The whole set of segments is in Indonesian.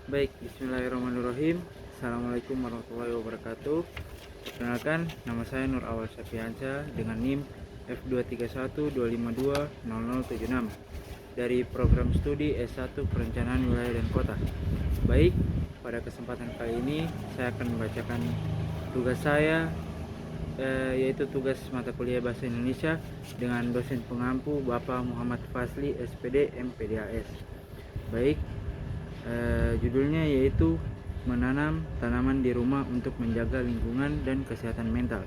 Baik, bismillahirrahmanirrahim. Assalamualaikum warahmatullahi wabarakatuh. Perkenalkan, nama saya Nur Awal Syafiansyah dengan NIM F23125200076 dari program studi S1 Perencanaan Wilayah dan Kota. Baik, pada kesempatan kali ini saya akan membacakan tugas saya, yaitu tugas mata kuliah Bahasa Indonesia dengan dosen pengampu Bapak Muhammad Fazli SPD MPDAS. Baik, judulnya yaitu menanam tanaman di rumah untuk menjaga lingkungan dan kesehatan mental.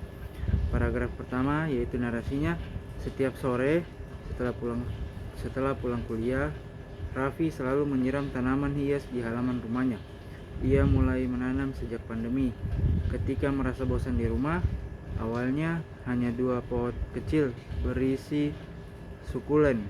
Paragraf pertama yaitu narasinya. Setiap sore setelah pulang kuliah, Raffi selalu menyiram tanaman hias di halaman rumahnya. Ia mulai menanam sejak pandemi. Ketika merasa bosan di rumah, awalnya hanya 2 pot kecil berisi sukulen.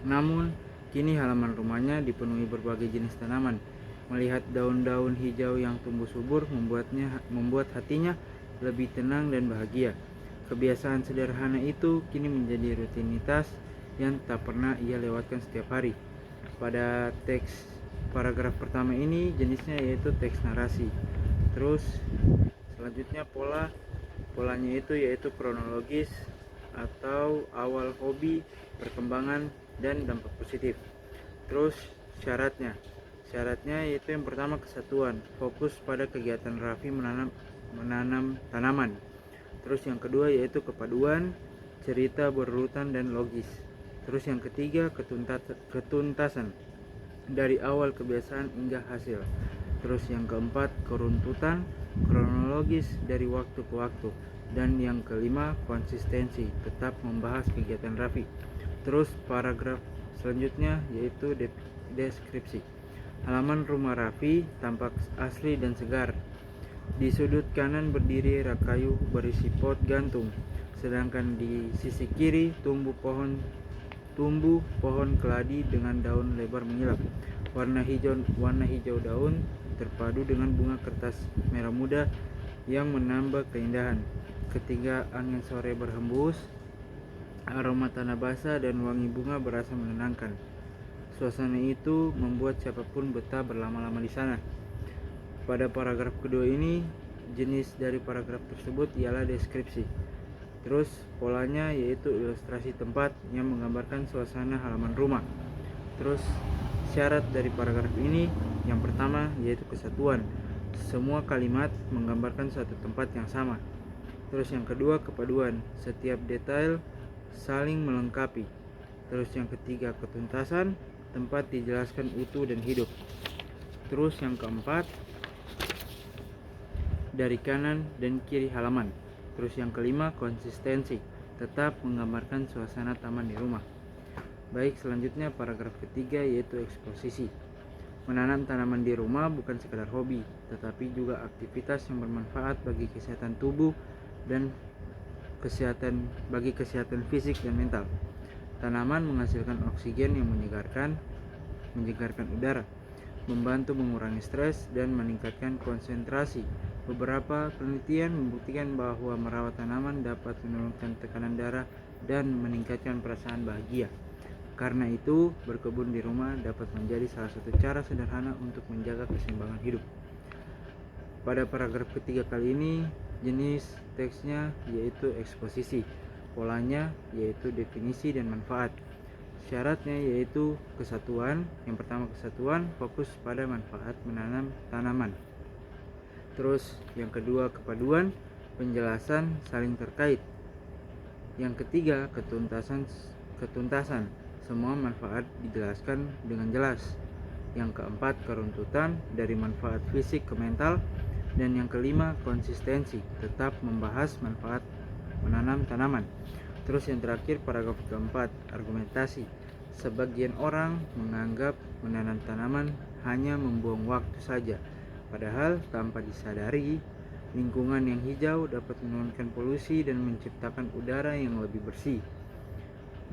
Namun kini halaman rumahnya dipenuhi berbagai jenis tanaman. Melihat daun-daun hijau yang tumbuh subur membuat hatinya lebih tenang dan bahagia. Kebiasaan sederhana itu kini menjadi rutinitas yang tak pernah ia lewatkan setiap hari. Pada teks paragraf pertama ini jenisnya yaitu teks narasi. Terus selanjutnya polanya itu yaitu kronologis atau awal hobi, perkembangan, dan dampak positif. Terus syaratnya yaitu yang pertama kesatuan, fokus pada kegiatan Raffi menanam tanaman. Terus yang kedua yaitu kepaduan, cerita berurutan dan logis. Terus yang ketiga ketuntasan, dari awal kebiasaan hingga hasil. Terus yang keempat keruntutan, kronologis dari waktu ke waktu. Dan yang kelima konsistensi, tetap membahas kegiatan Raffi. Terus paragraf selanjutnya yaitu deskripsi. Halaman rumah Raffi tampak asli dan segar. Di sudut kanan berdiri rak kayu berisi pot gantung, sedangkan di sisi kiri tumbuh pohon keladi dengan daun lebar menyilap. Warna hijau daun terpadu dengan bunga kertas merah muda yang menambah keindahan. Ketika angin sore berhembus, aroma tanah basah dan wangi bunga berasa menenangkan. Suasana itu membuat siapapun betah berlama-lama di sana. Pada paragraf kedua ini, jenis dari paragraf tersebut ialah deskripsi. Terus polanya yaitu ilustrasi tempat yang menggambarkan suasana halaman rumah. Terus syarat dari paragraf ini yang pertama yaitu kesatuan. Semua kalimat menggambarkan suatu tempat yang sama. Terus yang kedua kepaduan, setiap detail saling melengkapi. Terus yang ketiga ketuntasan, tempat dijelaskan utuh dan hidup. Terus yang keempat dari kanan dan kiri halaman. Terus yang kelima konsistensi, tetap menggambarkan suasana taman di rumah. Baik, selanjutnya paragraf ketiga yaitu eksposisi. Menanam tanaman di rumah bukan sekadar hobi, tetapi juga aktivitas yang bermanfaat bagi kesehatan tubuh dan kesehatan fisik dan mental. Tanaman menghasilkan oksigen yang menyegarkan udara, membantu mengurangi stres dan meningkatkan konsentrasi. Beberapa penelitian membuktikan bahwa merawat tanaman dapat menurunkan tekanan darah dan meningkatkan perasaan bahagia. Karena itu, berkebun di rumah dapat menjadi salah satu cara sederhana untuk menjaga keseimbangan hidup. Pada paragraf ketiga kali ini, jenis teksnya yaitu eksposisi. Polanya yaitu definisi dan manfaat. Syaratnya yaitu kesatuan. Yang pertama kesatuan, fokus pada manfaat menanam tanaman. Terus yang kedua kepaduan, penjelasan saling terkait. Yang ketiga ketuntasan, semua manfaat dijelaskan dengan jelas. Yang keempat keruntutan, dari manfaat fisik ke mental. Dan yang kelima konsistensi, tetap membahas manfaat menanam tanaman. Terus yang terakhir paragraf keempat argumentasi. Sebagian orang menganggap menanam tanaman hanya membuang waktu saja, padahal tanpa disadari lingkungan yang hijau dapat menurunkan polusi dan menciptakan udara yang lebih bersih.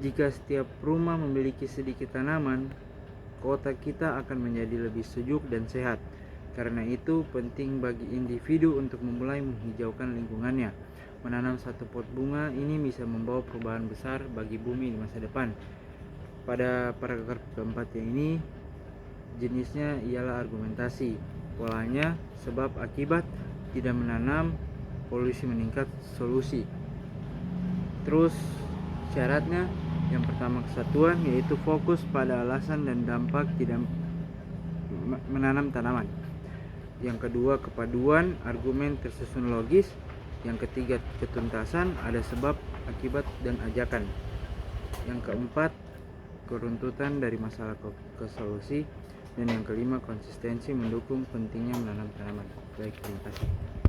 Jika setiap rumah memiliki sedikit tanaman, kota kita akan menjadi lebih sejuk dan sehat. Karena itu penting bagi individu untuk memulai menghijaukan lingkungannya. Menanam satu pot bunga ini bisa membawa perubahan besar bagi bumi di masa depan. Pada paragraf keempat ini jenisnya ialah argumentasi. Polanya sebab akibat, tidak menanam, polusi meningkat, solusi. Terus syaratnya, yang pertama kesatuan, yaitu fokus pada alasan dan dampak, tidak menanam tanaman. Yang kedua kepaduan, argumen tersusun logis. Yang ketiga ketuntasan, ada sebab, akibat, dan ajakan. Yang keempat keruntutan dari masalah ke solusi. Dan yang kelima konsistensi mendukung pentingnya menanam tanaman. Baik, terima kasih.